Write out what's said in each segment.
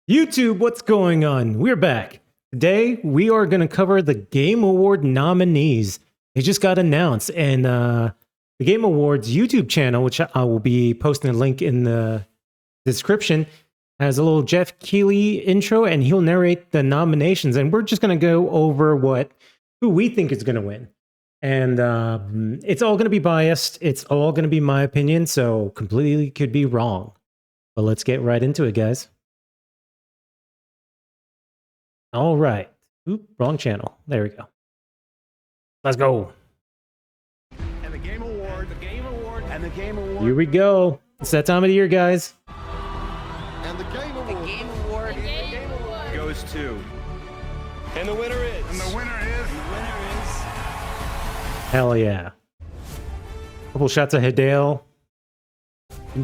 YouTube, what's going on? We're back. Today, we are going to cover the Game Award nominees. They just got announced, and the Game Awards YouTube channel, which I will be posting a link in the description, has a little Jeff Keighley intro, and he'll narrate the nominations. And we're just going to go over who we think is going to win. And it's all going to be biased. It's all going to be my opinion, so completely could be wrong. But let's get right into it, guys. All right. Oop, wrong channel. There we go. Let's go. And the Game Award, and the Game Award. Here we go. It's that time of the year, guys. And the Game Award. The Game Award. Goes to. And the winner is. Hell yeah. Couple shots of Hideo.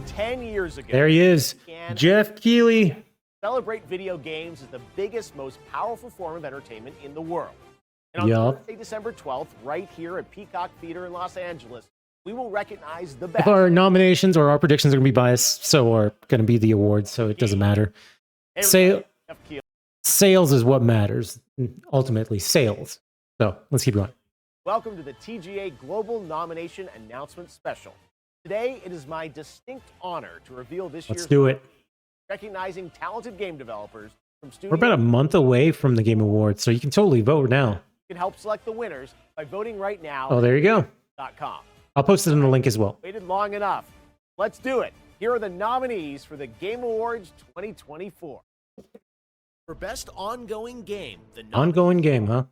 10 years ago. There he is. Jeff Keighley. Celebrate video games as the biggest, most powerful form of entertainment in the world. And on Thursday, December 12th, right here at Peacock Theater in Los Angeles, we will recognize the best. If our nominations or our predictions are going to be biased, so are going to be the awards, so it doesn't matter. Sales is what matters, ultimately, sales. So let's keep going. Welcome to the TGA Global Nomination Announcement Special. Today, it is my distinct honor to reveal this year's. Let's do it. Recognizing talented game developers from studios. We're about a month away from the Game Awards, so you can totally vote now. You can help select the winners by voting right now. Oh, there you go. .com. I'll post it in the link as well. Waited long enough. Let's do it. Here are the nominees for the Game Awards 2024. For Best Ongoing Game, the Ongoing game, huh?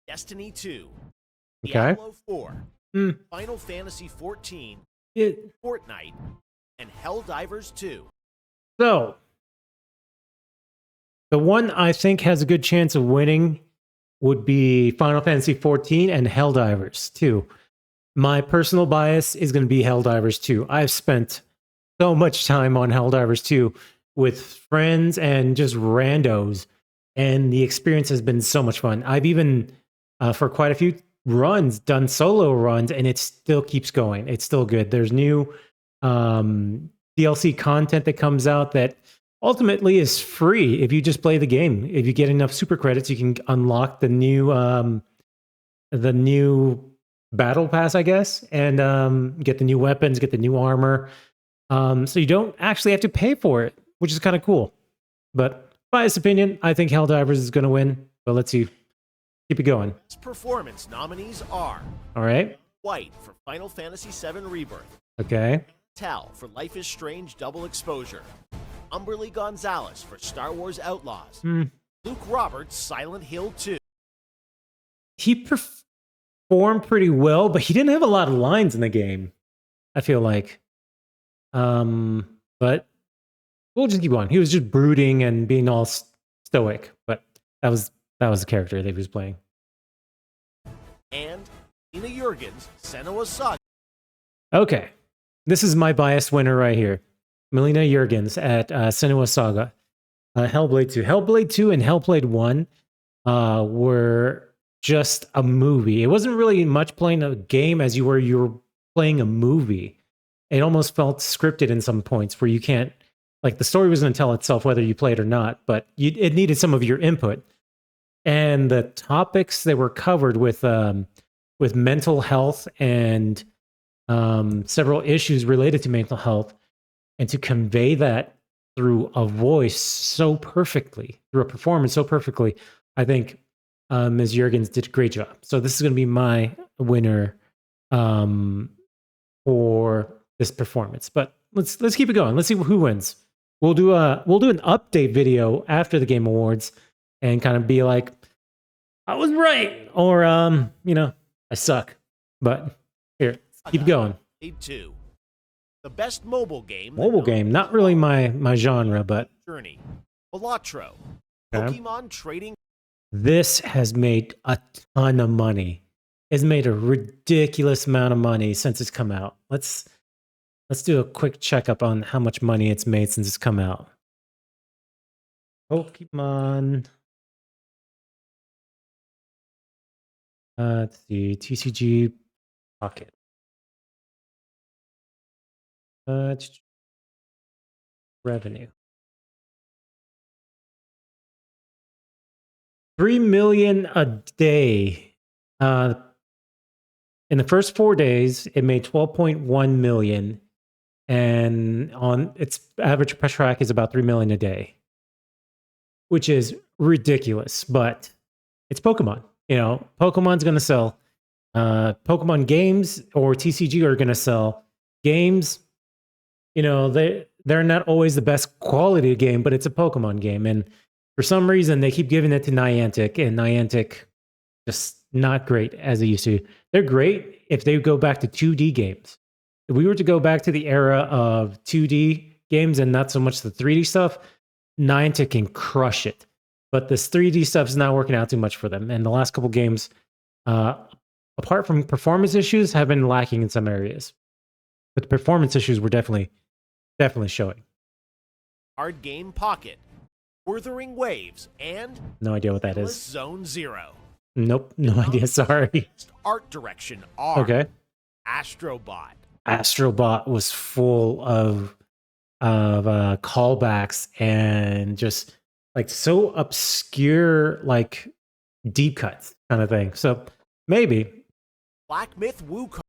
Destiny 2, Okay. Diablo 4, Final Fantasy 14, Fortnite, and Helldivers 2. So, the one I think has a good chance of winning would be Final Fantasy 14 and Helldivers 2. My personal bias is going to be Helldivers 2. I've spent so much time on Helldivers 2 with friends and just randos, and the experience has been so much fun. I've even, for quite a few runs, done solo runs, and it still keeps going. It's still good. There's new DLC content that comes out that ultimately is free if you just play the game. If you get enough super credits, you can unlock the new battle pass, I guess, and get the new weapons, get the new armor. So you don't actually have to pay for it, which is kind of cool. But biased opinion, I think Helldivers is going to win. But let's see. Keep it going. Performance nominees are All right. White for Final Fantasy VII Rebirth, Okay. Tal for Life is Strange Double Exposure, Umberly Gonzalez for Star Wars Outlaws, Luke Roberts Silent Hill 2. He performed pretty well, but he didn't have a lot of lines in the game, I feel like. But we'll just keep going. He was just brooding and being all stoic, but that was the character that he was playing. And Ina Jurgens, Senua's Saga. Okay. This is my biased winner right here. Melina Jurgens at Senua's Saga. Hellblade 2. Hellblade 2 and Hellblade 1 were just a movie. It wasn't really much playing a game as you were playing a movie. It almost felt scripted in some points where you can't, like, the story was going to tell itself whether you played or not, but it needed some of your input. And the topics that were covered with mental health and several issues related to mental health, and to convey that through a voice so perfectly, through a performance so perfectly, I think Ms. Jurgens did a great job. So this is going to be my winner for this performance. But let's keep it going. Let's see who wins. We'll do an update video after the Game Awards and kind of be like, I was right, or I suck. But here, keep going. 2. The best mobile game. Mobile game, not really my genre, but Journey. Balatro. Okay. Pokemon Trading. This has made a ton of money. It's made a ridiculous amount of money since it's come out. Let's do a quick checkup on how much money it's made since it's come out. Pokemon. Let's see, TCG Pocket. Revenue. 3 million a day. In the first 4 days, it made 12.1 million, and on its average per track is about 3 million a day, which is ridiculous. But it's Pokemon. You know, Pokemon's going to sell. Pokemon games or TCG are going to sell. Games, you know, they're not always the best quality game, but it's a Pokemon game, and for some reason they keep giving it to Niantic, and Niantic just not great as they used to. They're great if they go back to 2D games. If we were to go back to the era of 2D games and not so much the 3D stuff, Niantic can crush it. But this 3D stuff is not working out too much for them. And the last couple games, apart from performance issues, have been lacking in some areas. But the performance issues were definitely showing. Card Game Pocket, Wuthering Waves, and No idea what that Endless is. Zone Zero. Nope, no idea. Sorry. Art direction are Okay. Astrobot. Astrobot was full of callbacks and just like so obscure, like deep cuts kind of thing. So maybe. Black Myth Wukong.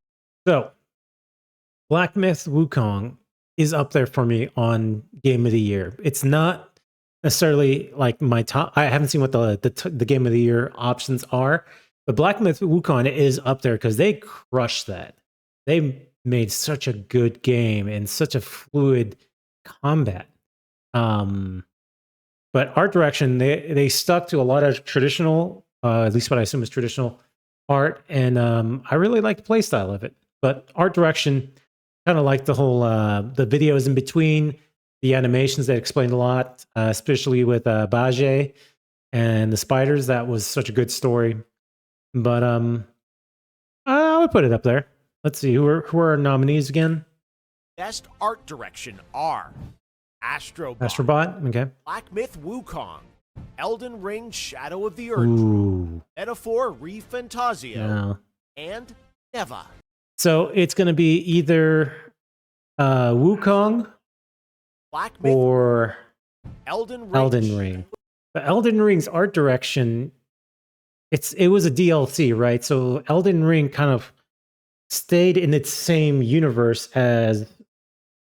So Black Myth Wukong is up there for me on Game of the Year. It's not necessarily like my top. I haven't seen what the Game of the Year options are, but Black Myth Wukong is up there because they crushed that. They made such a good game and such a fluid combat. But art direction, they stuck to a lot of traditional, at least what I assume is traditional art, and I really like the play style of it. But art direction, kind of like the whole the videos in between, the animations that explained a lot, especially with Bajie and the spiders. That was such a good story. But I would put it up there. Let's see who are our nominees again. Best art direction are Astrobot. Astrobot, okay. Black Myth Wukong. Elden Ring Shadow of the Earth. Ooh, Metaphor Refantasio. yeah. And Neva. So it's going to be either Wukong Black Myth or Elden Ring. Elden Ring. But Elden Ring's art direction, it was a DLC, right? So Elden Ring kind of stayed in its same universe as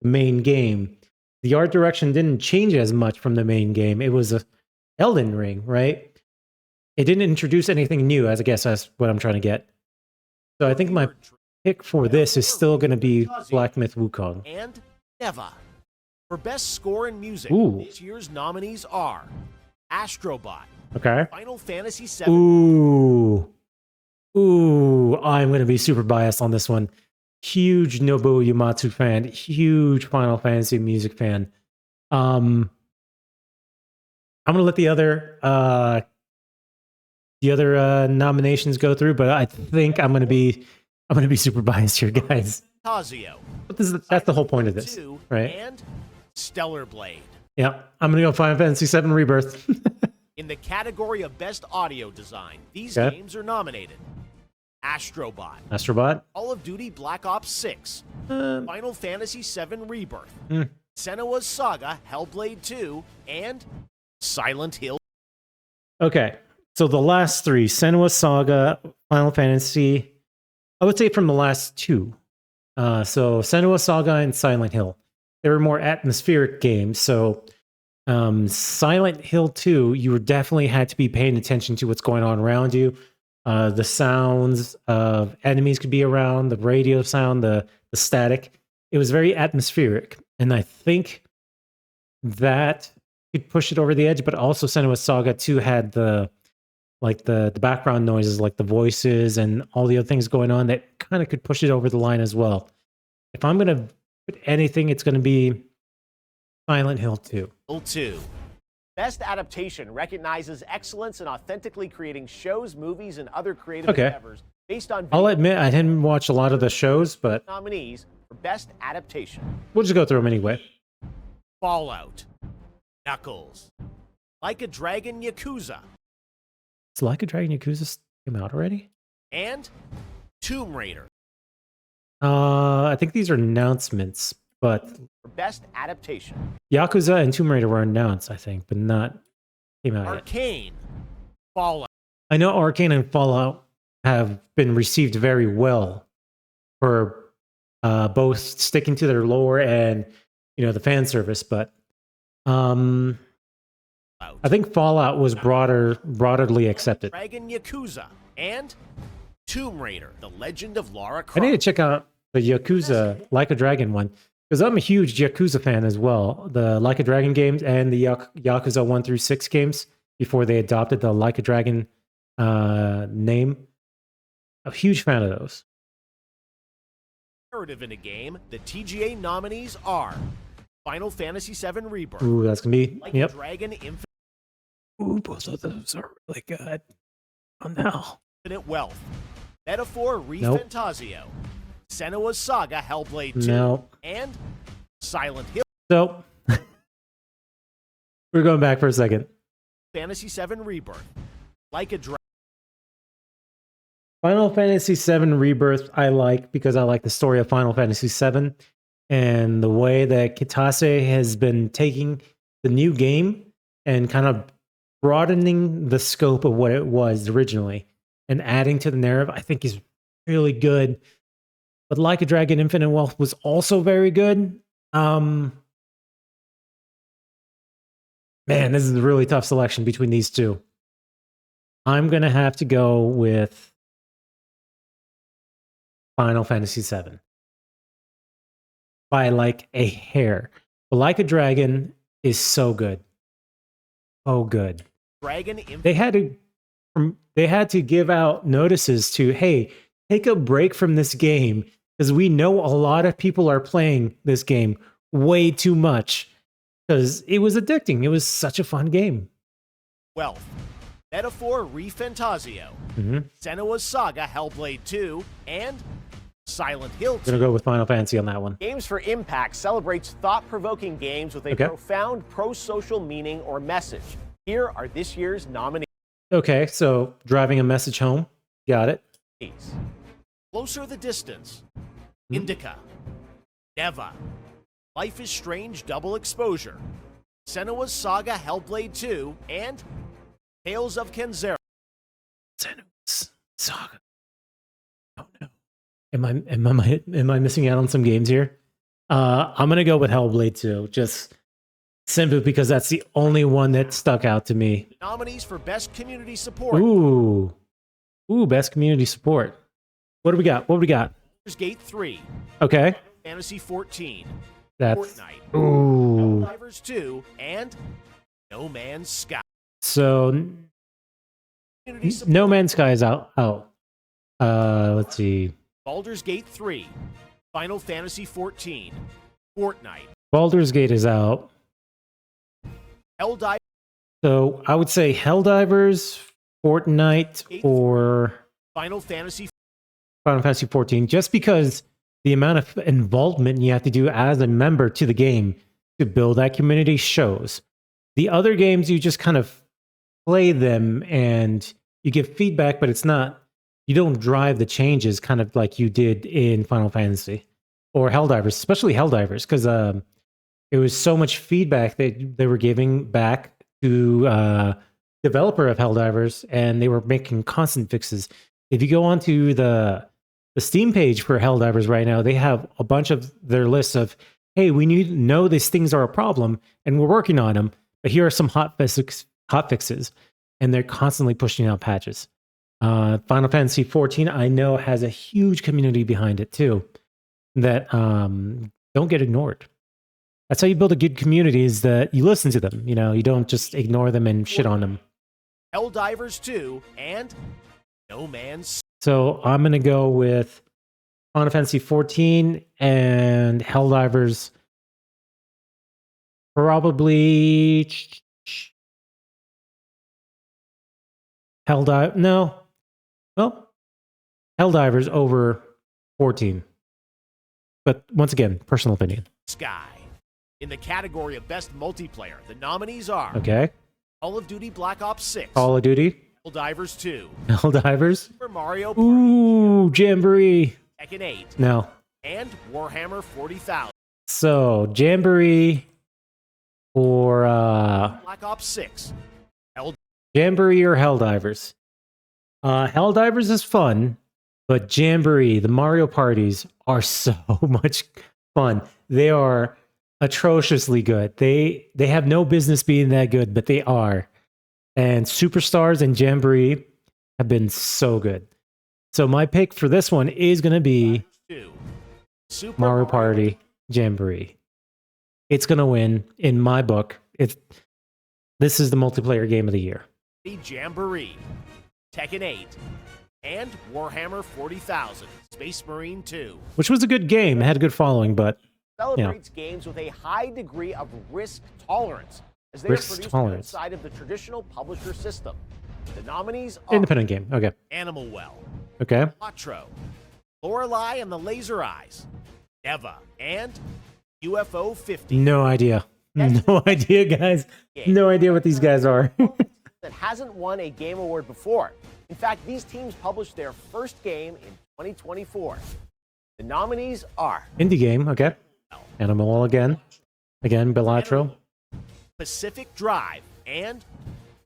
the main game. The art direction didn't change as much from the main game. It was a Elden Ring, right? It didn't introduce anything new, as I guess that's what I'm trying to get. So I think my pick for this is still going to be Black Myth Wukong. And Neva. For best score in music, Ooh. this year's nominees are Astrobot. Okay. Final Fantasy VII. Ooh, I'm going to be super biased on this one. Huge Nobuo Uematsu fan, huge Final Fantasy music fan. I'm going to let the other nominations go through, but I think I'm going to be super biased here, guys. Tazio. But that's the whole point of this, right? And Stellar Blade. Yeah, I'm going to go Final Fantasy VII Rebirth. In the category of best audio design, these Okay. games are nominated. Astrobot. Astrobot. Call of Duty Black Ops 6. Final Fantasy VII Rebirth. Senua's Saga Hellblade 2. And Silent Hill. Okay, so the last three, Senua's Saga, Final Fantasy, I would say from the last two. So Senua's Saga and Silent Hill. They were more atmospheric games. So Silent Hill 2, you definitely had to be paying attention to what's going on around you. The sounds of enemies could be around, the radio sound, the static. It was very atmospheric. And I think that could push it over the edge, but also Senua's Saga 2 had the background noises, like the voices and all the other things going on that kind of could push it over the line as well. If I'm going to put anything, it's going to be Silent Hill 2. Hill 2. Best Adaptation recognizes excellence in authentically creating shows, movies, and other creative endeavors based on I'll admit I didn't watch a lot of the shows, but nominees for Best Adaptation. we'll just go through them anyway. Fallout. Knuckles. Like a Dragon Yakuza. It's Like a Dragon Yakuza came out already? And Tomb Raider. I think these are announcements, but For Best Adaptation. Yakuza and Tomb Raider were announced, I think, but not came out yet. Arcane. Fallout. I know Arcane and Fallout have been received very well for both sticking to their lore and the fan service, but I think Fallout was broadly accepted. Dragon Yakuza and Tomb Raider: The Legend of Lara I Croft. need to check out the Yakuza Like a Dragon one because I'm a huge Yakuza fan as well. The Like a Dragon games and the Yakuza 1 through 6 games before they adopted the Like a Dragon name. A huge fan of those. Narrative in a game, the TGA nominees are Final Fantasy VII Rebirth. Ooh, that's gonna be Like a Dragon Ooh, both of those are really good. Oh no. Infinite Wealth. Metaphor Nope. Refantasio. Senua's Saga Hellblade 2. No. And Silent Hill. So we're going back for a second. Fantasy VII Rebirth. Like a Dragon. Final Fantasy VII Rebirth I like because I like the story of Final Fantasy VII and the way that Kitase has been taking the new game and kind of broadening the scope of what it was originally and adding to the narrative, I think is really good. But Like a Dragon Infinite Wealth was also very good. Man, this is a really tough selection between these two. I'm going to have to go with Final Fantasy VII by like a hair. But Like a Dragon is so good. Oh, good. They had to give out notices to, hey, take a break from this game because we know a lot of people are playing this game way too much because it was addicting. It was such a fun game. Wealth. Metaphor Refantasio. Senua's Saga Hellblade 2. And Silent Hill 2. I'm going to go with Final Fantasy on that one. Games for Impact celebrates thought-provoking games with a profound pro-social meaning or message. Here are this year's nominees. Okay, so driving a message home. Got it. Closer the Distance. Indica. Neva. Life is Strange Double Exposure. Senua's Saga Hellblade 2. And Tales of Kenzera. Senua's Saga. Oh no. Am I missing out on some games here? I'm gonna go with Hellblade 2, just simply because that's the only one that stuck out to me. The nominees for Best Community Support. Ooh, Best Community Support. What do we got? Baldur's Gate 3. Okay. Fantasy 14. That's Fortnite. ooh. Helldivers 2 and No Man's Sky. So No Man's Sky is out. Let's see. Baldur's Gate 3. Final Fantasy 14. Fortnite. Baldur's Gate is out. Helldivers. So I would say Helldivers, Fortnite, or Final Fantasy 14, just because the amount of involvement you have to do as a member to the game to build that community shows. The other games, you just kind of play them and you give feedback, but you don't drive the changes kind of like you did in Final Fantasy or Helldivers, especially Helldivers, because it was so much feedback that they were giving back to developer of Helldivers, and they were making constant fixes. If you go onto the Steam page for Helldivers right now, they have a bunch of their lists of, hey, we need to know these things are a problem, and we're working on them, but here are some hot fixes, and they're constantly pushing out patches. Final Fantasy 14, I know, has a huge community behind it too that don't get ignored. That's how you build a good community, is that you listen to them. You don't just ignore them and shit on them. Helldivers 2 and No Man's. So I'm going to go with Final Fantasy 14 and Helldivers. Probably No. Well, Helldivers over 14. But once again, personal opinion. Sky. In the category of Best Multiplayer, the nominees are Okay. Call of Duty Black Ops 6. Call of Duty. Helldivers 2. Helldivers. Super Mario Party. Ooh, Jamboree. Tekken 8. No. And Warhammer 40,000. So, Jamboree or Black Ops 6. Jamboree or Helldivers? Helldivers is fun, but Jamboree, the Mario parties, are so much fun. They are atrociously good. They have no business being that good, but they are. And Superstars and Jamboree have been so good. So my pick for this one is going to be Super Mario Party Jamboree. It's going to win in my book. This is the multiplayer game of the year. Jamboree, Tekken 8, and Warhammer 40,000, Space Marine 2. Which was a good game. It had a good following, but celebrates games with a high degree of risk tolerance, as they are produced outside of the traditional publisher system. The nominees are independent game. Okay. Animal Well, okay, Quattro, Lorelei and the Laser Eyes, Eva, and UFO 50. No idea. No idea, guys. No idea what these guys are. That hasn't won a game award before. In fact, these teams published their first game in 2024. The nominees are indie game. Okay. Animal again. Again, Bilatero. Pacific Drive and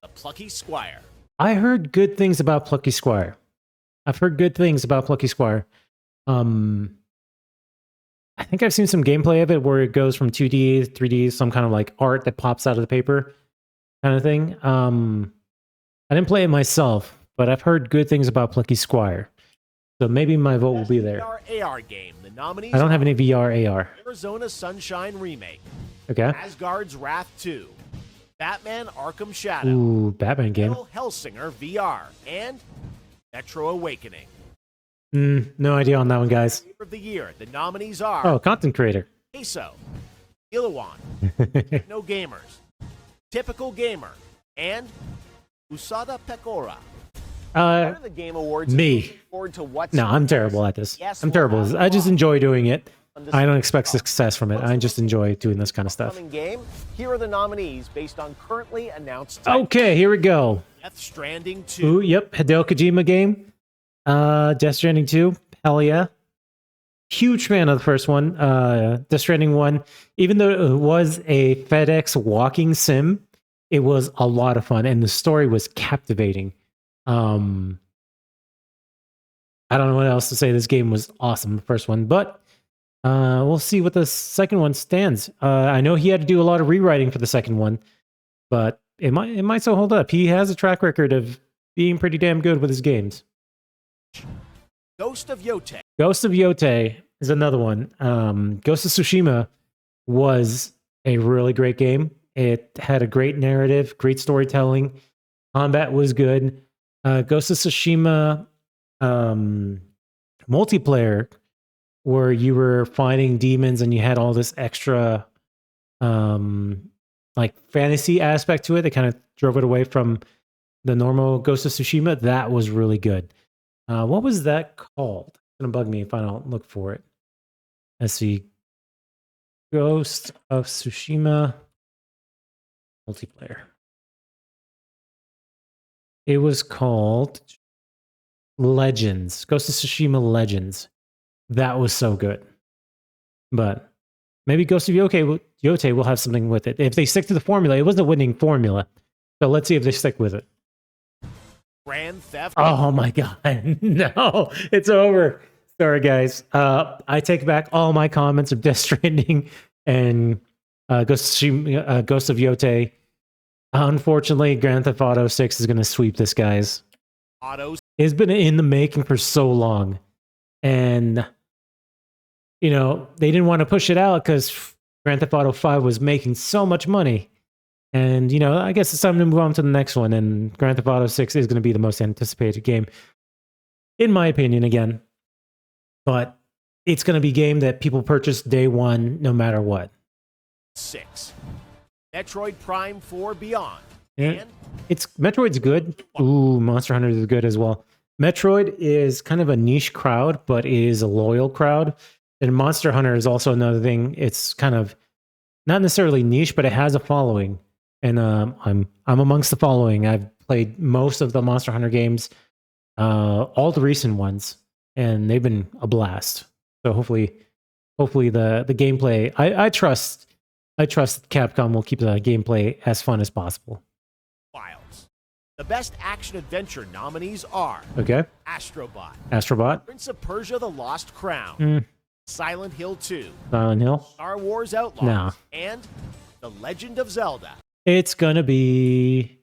The Plucky Squire. I heard good things about Plucky Squire. I've heard good things about Plucky Squire. I think I've seen some gameplay of it where it goes from 2D, 3D, some kind of like art that pops out of the paper kind of thing. I didn't play it myself, but I've heard good things about Plucky Squire. So maybe my vote will be there. VR AR game. The nominees I don't have any VR AR. Arizona Sunshine Remake. Okay. Asgard's Wrath 2. Batman Arkham Shadow. Ooh, Batman game. Metal Hellsinger VR. And Metro Awakening. No idea on that one, guys. Of the year. The nominees are content creator. Queso, Ilawan, No Gamers, Typical Gamer, and Usada Pecora. What are the Game Awards? Me. No, I'm terrible at this. I'm terrible at this. I just enjoy doing it. I don't expect success from it. I just enjoy doing this kind of stuff. Game. Here are the nominees based on currently announced titles. Okay, here we go. Death Stranding 2. Ooh, yep, Hideo Kojima game. Death Stranding 2. Hell yeah. Huge fan of the first one. Death Stranding 1. Even though it was a FedEx walking sim, it was a lot of fun, and the story was captivating. I don't know what else to say. This game was awesome, the first one, but we'll see what the second one stands. I know he had to do a lot of rewriting for the second one, but it might still hold up. He has a track record of being pretty damn good with his games. Ghost of Yotei. Ghost of Yotei is another one. Ghost of Tsushima was a really great game. It had a great narrative, great storytelling. Combat was good. Ghost of Tsushima multiplayer, where you were fighting demons and you had all this extra like fantasy aspect to it that kind of drove it away from the normal Ghost of Tsushima. That was really good. What was that called? It's gonna bug me if I don't look for it. Let's see. Ghost of Tsushima multiplayer. It was called Legends. Ghost of Tsushima Legends. That was so good. But maybe Ghost of Yotei will have something with it. If they stick to the formula, it was a winning formula. So let's see if they stick with it. Grand Theft. Oh my god. No, it's over. Sorry, guys. I take back all my comments of Death Stranding and Ghost of Yotei. Unfortunately, Grand Theft Auto 6 is going to sweep this, guys. It's been in the making for so long. And, you know, they didn't want to push it out because Grand Theft Auto 5 was making so much money. And, you know, I guess it's time to move on to the next one. And Grand Theft Auto 6 is going to be the most anticipated game, in my opinion, again. But it's going to be a game that people purchase day one, no matter what. 6. Metroid Prime 4 Beyond. Yeah, Metroid's good. Ooh, Monster Hunter is good as well. Metroid is kind of a niche crowd, but it is a loyal crowd. And Monster Hunter is also another thing. It's kind of not necessarily niche, but it has a following. And I'm amongst the following. I've played most of the Monster Hunter games, all the recent ones, and they've been a blast. So hopefully the gameplay. I trust Capcom will keep the gameplay as fun as possible. Wilds. The best action-adventure nominees are Okay. Astrobot, Astrobot. Prince of Persia: The Lost Crown, Mm, Silent Hill 2, Silent Hill. Star Wars Outlaws, Nah. and The Legend of Zelda. It's gonna be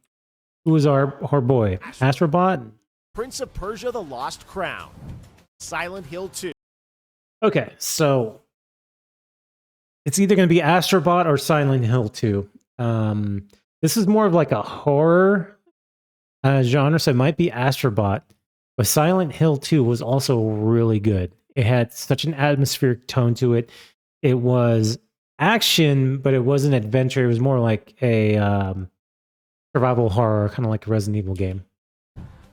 who's our boy? Astrobot? Prince of Persia: The Lost Crown, Silent Hill 2. Okay, so it's either gonna be Astrobot or Silent Hill 2. This is more of like a horror genre, so it might be Astrobot. But Silent Hill 2 was also really good. It had such an atmospheric tone to it. It was action, but it wasn't adventure. It was more like a survival horror, kind of like a Resident Evil game.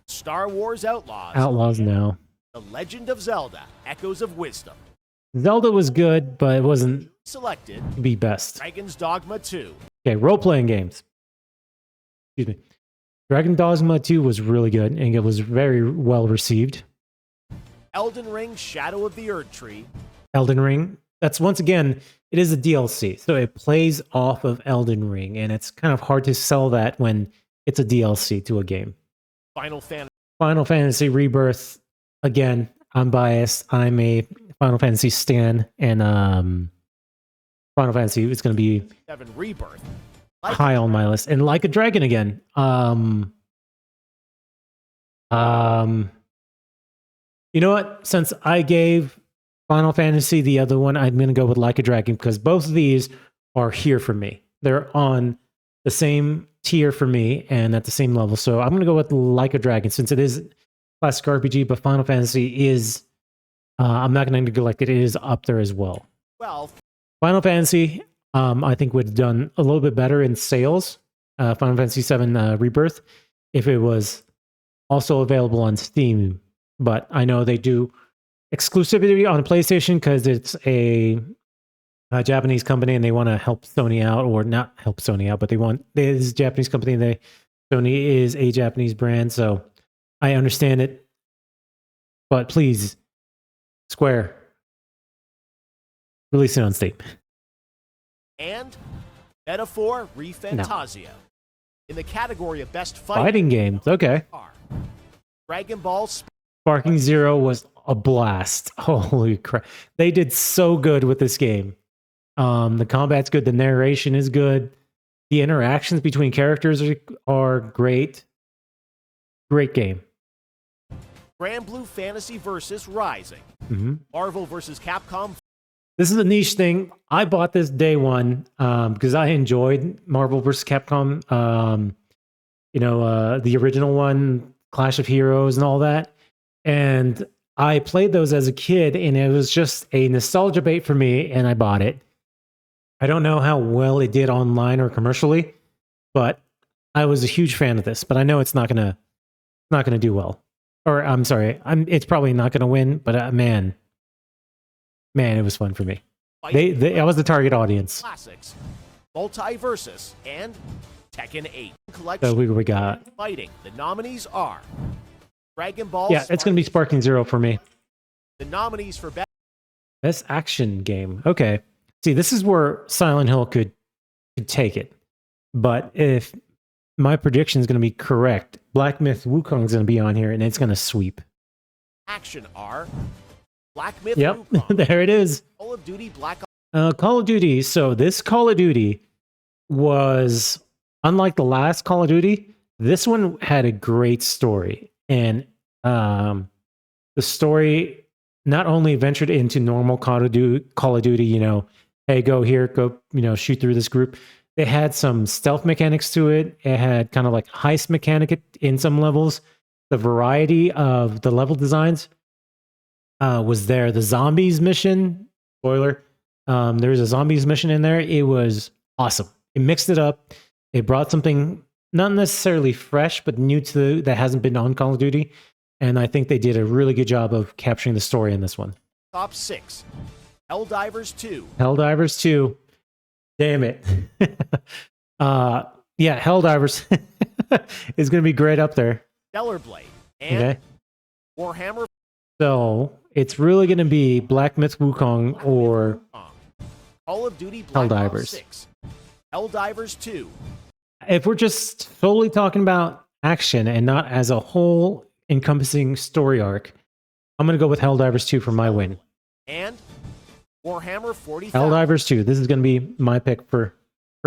Star Wars Outlaws. Outlaws now. The Legend of Zelda: Echoes of Wisdom. Zelda was good, but it wasn't Selected. the best. Dragon's Dogma 2. Okay, role-playing games. Excuse me. Dragon Dogma 2 was really good, and it was very well received. Elden Ring: Shadow of the Erdtree. Elden Ring. That's once again, it is a DLC, so it plays off of Elden Ring, and it's kind of hard to sell that when it's a DLC to a game. Final Fantasy. Final Fantasy Rebirth. Again, I'm biased. I'm a Final Fantasy stan, and Final Fantasy is going to be 7 Rebirth. high on my list. And Like a Dragon again. You know what? Since I gave Final Fantasy the other one, I'm going to go with Like a Dragon because both of these are here for me. They're on the same tier for me and at the same level. So I'm going to go with Like a Dragon since it is classic RPG, but Final Fantasy is, I'm not going to neglect it. It is up there as well. 12. Final Fantasy, I think would have done a little bit better in sales. Final Fantasy VII Rebirth, if it was also available on Steam. But I know they do exclusivity on PlayStation because it's a Japanese company and they want to help Sony out, or not help Sony out, but it is a Japanese company. And Sony is a Japanese brand, so I understand it. But please, Square, release it on Steam. And Metaphor ReFantazio. In the category of best Fighting games, okay. Dragon Ball Sparking Zero was a blast. Holy crap. They did so good with this game. The combat's good. The narration is good. The interactions between characters are great. Great game. Grand Blue Fantasy Versus Rising. Mm-hmm. Marvel vs. Capcom. This is a niche thing. I bought this day one because I enjoyed Marvel vs. Capcom. The original one, Clash of Heroes and all that. And I played those as a kid, and it was just a nostalgia bait for me, and I bought it. I don't know how well it did online or commercially, but I was a huge fan of this. But I know it's not gonna do well. Or I'm sorry, it's probably not gonna win. But man, it was fun for me. I was the target audience. Classics, Multiversus, and Tekken 8 collection. So we got fighting. The nominees are Dragon Ball. Yeah, it's gonna be Sparking Zero for me. The nominees for best action game. Okay. See, this is where Silent Hill could take it. But if my prediction is going to be correct, Black Myth Wukong is going to be on here, and it's going to sweep. Action are Black Myth Yep, Wukong. there it is. Call of Duty Black Call of Duty. So this Call of Duty was, unlike the last Call of Duty, this one had a great story. And the story not only ventured into normal Call of Duty, hey, go here, go, shoot through this group. They had some stealth mechanics to it. It had kind of like heist mechanic in some levels. The variety of the level designs was there. The zombies mission, spoiler, there's a zombies mission in there. It was awesome. It mixed it up. It brought something not necessarily fresh, but new that hasn't been on Call of Duty. And I think they did a really good job of capturing the story in this one. Top 6. Helldivers 2. Helldivers 2. Damn it. Helldivers is going to be great up there. Stellar Blade and Warhammer. So it's really going to be Black Myth Wukong or Call of Duty Black Ops Helldivers. 6. Helldivers 2. If we're just solely talking about action and not as a whole encompassing story arc, I'm going to go with Helldivers 2 for my win. And Warhammer 40,000. Helldivers 2. This is going to be my pick for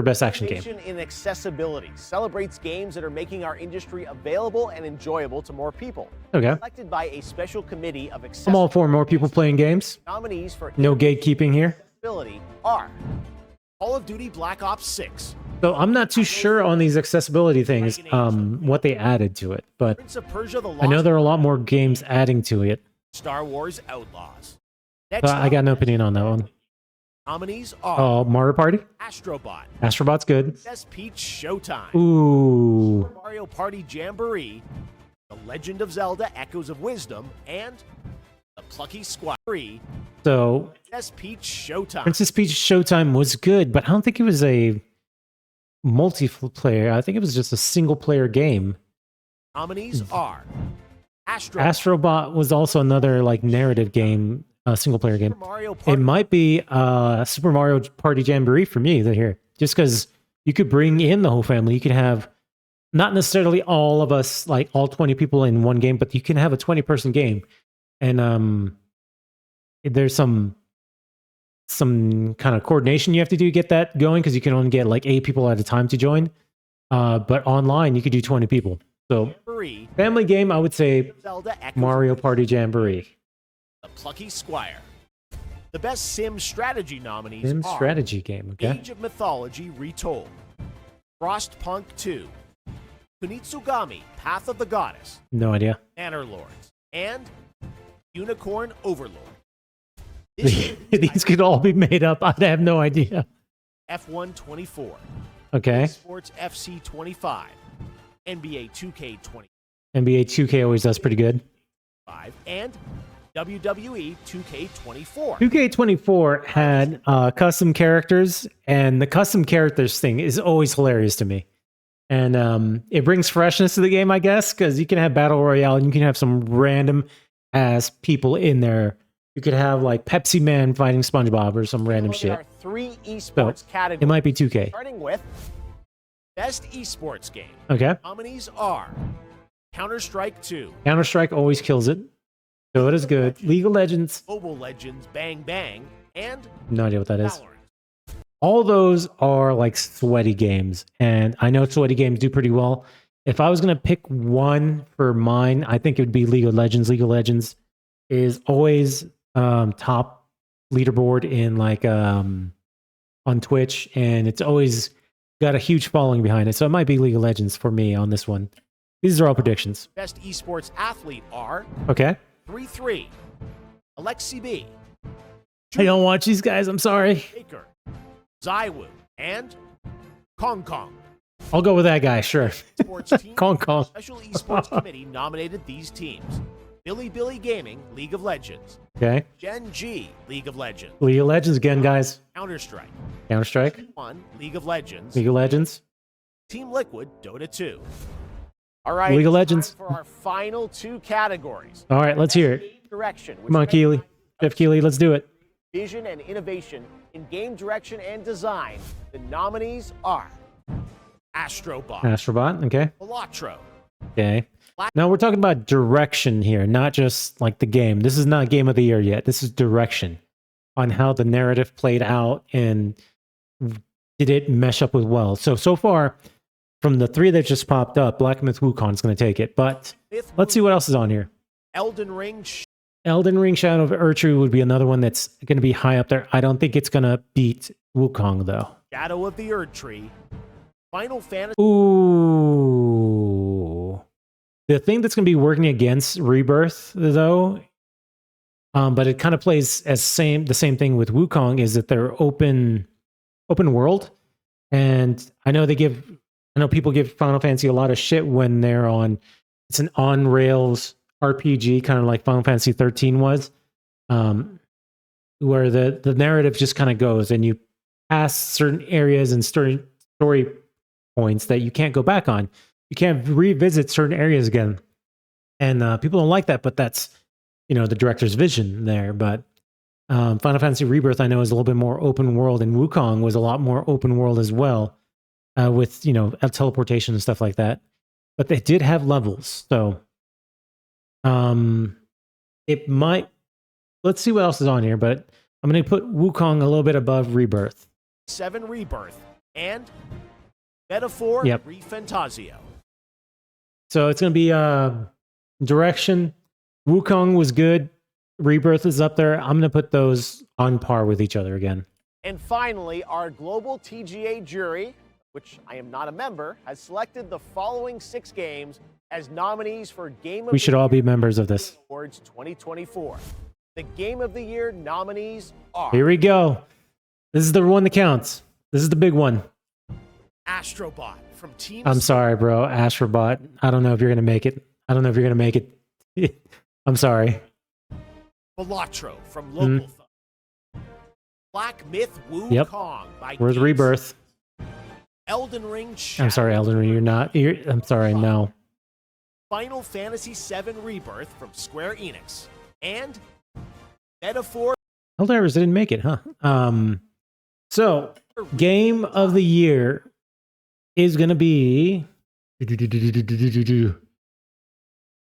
best action game. Innovation in accessibility celebrates games that are making our industry available and enjoyable to more people. Okay. Selected by a special committee of I'm all for more people playing games. Nominees for No gatekeeping here. accessibility are Call of Duty Black Ops 6. So I'm not too sure on these accessibility things, what they added to it, but Prince of Persia: The I know Lost there are a lot more games adding to it. Star Wars Outlaws. But Next I got no opinion on that one. nominees are Oh, Mario Party? Astrobot, Astrobot's good. Best Peach Showtime, Ooh. Mario Party Jamboree, The Legend of Zelda Echoes of Wisdom, and The Plucky Squad 3. So Best Peach Showtime. Princess Peach Showtime was good, but I don't think it was a multiplayer. I think it was just a single player game. Nominees are Astrobot, Astrobot was also another like narrative game, single player game. Super Mario It Party, might be Super Mario Party Jamboree for me here, just because you could bring in the whole family. You could have not necessarily all of us, like all 20 people in one game, but you can have a 20-person game, and there's some kind of coordination you have to do to get that going because you can only get like 8 people at a time to join. But online, you could do 20 people. So Jamboree, family game, I would say Zelda Echoes Mario of Party Jamboree. The Plucky Squire. The best sim strategy nominees Sim are strategy game, okay? Age of Mythology Retold, Frostpunk 2, Kunitsugami Path of the Goddess, No idea. Manor Lords, and Unicorn Overlord. This These could all be made up. I have no idea. F1 24, Okay. Sports FC 25, NBA 2K 25, NBA 2K always does pretty good. and WWE 2K 24. 2K24 had custom characters, and the custom characters thing is always hilarious to me. And it brings freshness to the game, I guess, because you can have Battle Royale and you can have some random ass people in there. You could have like Pepsi Man fighting SpongeBob or some random There shit. are 3 esports categories. It might be 2K. Starting with Best Esports Game. Okay. Nominees are Counter-Strike 2, Counter-Strike always kills it. So it is good. League of Legends, Mobile Legends Bang Bang, and no idea what that is. Valorant. All those are like sweaty games, and I know sweaty games do pretty well. If I was going to pick one for mine, I think it would be League of Legends. League of Legends is always top leaderboard in like on Twitch, and it's always got a huge following behind it. So it might be League of Legends for me on this one. These are all predictions. Best Esports Athlete are Okay. 3-3, Alexi B, I don't watch these guys. I'm sorry. Baker, Zaiwu, and Kong Kong. I'll go with that guy. Sure. Sports team Kong Kong. Special Esports Committee nominated these teams: Billy Gaming, League of Legends; Okay. Gen G, League of Legends; League of Legends again, guys. Counter-Strike; Counter-Strike. 1, League of Legends; League of Legends. Team Liquid, Dota 2. All right, League of it's Legends. time for our final 2 categories. All right, let's hear it. Direction. Come on, Keely. Jeff Keely, let's do it. Vision and innovation in game direction and design. The nominees are Astrobot, Astrobot. Okay. Elatro, Okay. Now we're talking about direction here, not just like the game. This is not game of the year yet. This is direction on how the narrative played out and did it mesh up with well. So far, from the 3 that just popped up, Black Myth Wukong is going to take it. But Fifth let's see what else is on here. Elden Ring, Elden Ring Shadow of Erdtree would be another one that's going to be high up there. I don't think it's going to beat Wukong, though. Shadow of the Erdtree, Final Fantasy. Ooh. The thing that's going to be working against Rebirth, though, but it kind of plays as the same thing with Wukong, is that they're open world, and I know people give Final Fantasy a lot of shit when they're on. It's an on rails RPG, kind of like Final Fantasy 13 was, where the narrative just kind of goes, and you pass certain areas and story points that you can't go back on. You can't revisit certain areas again. And people don't like that, but that's, the director's vision there. But Final Fantasy Rebirth, I know, is a little bit more open world, and Wukong was a lot more open world as well, with, teleportation and stuff like that. but they did have levels. So it might, let's see what else is on here, but I'm going to put Wukong a little bit above Rebirth. 7 Rebirth and Metaphor Yep. Refantasio. So it's going to be direction. Wukong was good. Rebirth is up there. I'm going to put those on par with each other again. And finally, our global TGA jury, which I am not a member, has selected the following 6 games as nominees for Game of We the should all be Year members of this. Awards 2024. The Game of the Year nominees are Here we go. This is the one that counts. This is the big one. Astrobot from Team I'm sorry, bro. Astrobot. I don't know if you're going to make it. I don't know if you're going to make it. I'm sorry. Balatro from Local Thumb. Black Myth Yep. Wukong by Where's Geeks. Rebirth? Elden Ring I'm sorry, Elden Ring. You're not. I'm sorry. No. Final Fantasy VII Rebirth from Square Enix. And Metaphor Helldivers didn't make it, huh? So, Game of the Year is going to be...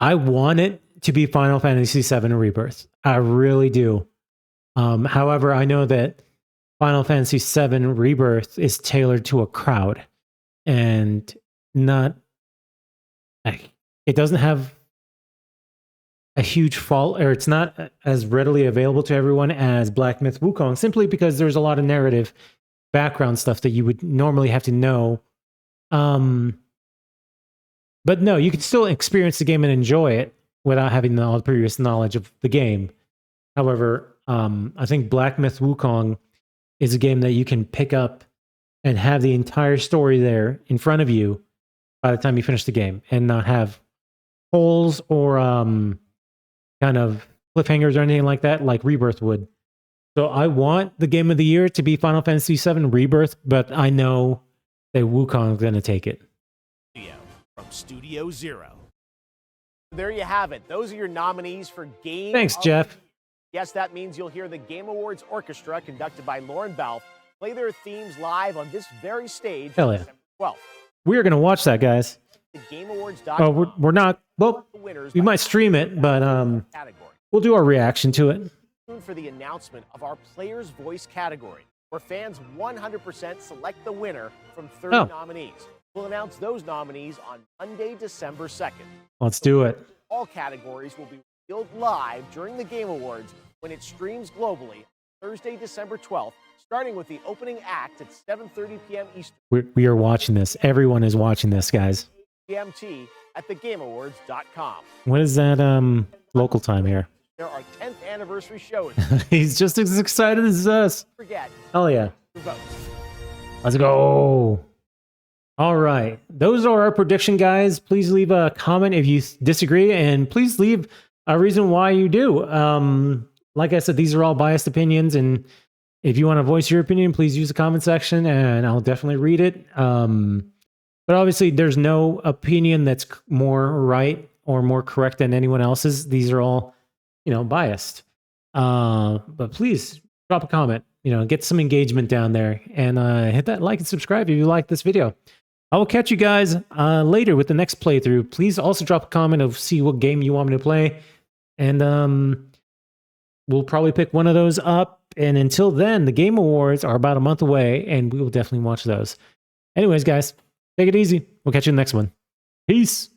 I want it to be Final Fantasy VII Rebirth. I really do. However, I know that Final Fantasy VII Rebirth is tailored to a crowd and not... It doesn't have a huge fault, or it's not as readily available to everyone as Black Myth Wukong, simply because there's a lot of narrative background stuff that you would normally have to know. But no, you can still experience the game and enjoy it without having all the previous knowledge of the game. However, I think Black Myth Wukong is a game that you can pick up and have the entire story there in front of you by the time you finish the game, and not have holes or kind of cliffhangers or anything like that, like Rebirth would. So I want the Game of the Year to be Final Fantasy VII Rebirth, but I know that Wukong is going to take it. from Studio Zero. There you have it. Those are your nominees for Game Thanks, of Jeff. the Year. Yes, that means you'll hear the Game Awards Orchestra, conducted by Lauren Bell, play their themes live on this very stage Hell on yeah. December 12th. We're going to watch that, guys. The GameAwards.com. Oh, we're not. Well, the winners we by might stream it, but category. we'll do our reaction to it. Soon for the announcement of our Player's Voice category, where fans 100% select the winner from 30 Oh. nominees. We'll announce those nominees on Monday, December 2nd. Let's do it. All categories will be revealed live during the Game Awards when it streams globally Thursday, December 12th, starting with the opening act at 7:30 p.m. Eastern We are watching this. Everyone is watching this, guys. GMT at thegameawards.com. What is that local time here? There are 10th anniversary shows. He's just as excited as us. Forget Hell yeah. to vote. Let's go. All right. Those are our prediction, guys. Please leave a comment if you disagree, and please leave a reason why you do. Like I said, these are all biased opinions, and if you want to voice your opinion, please use the comment section, and I'll definitely read it. But obviously, there's no opinion that's more right or more correct than anyone else's. These are all, biased. But please drop a comment, get some engagement down there, and hit that like and subscribe if you like this video. I will catch you guys later with the next playthrough. Please also drop a comment of see what game you want me to play, and we'll probably pick one of those up. And until then, the Game Awards are about a month away, and we will definitely watch those. Anyways, guys, take it easy. We'll catch you in the next one. Peace.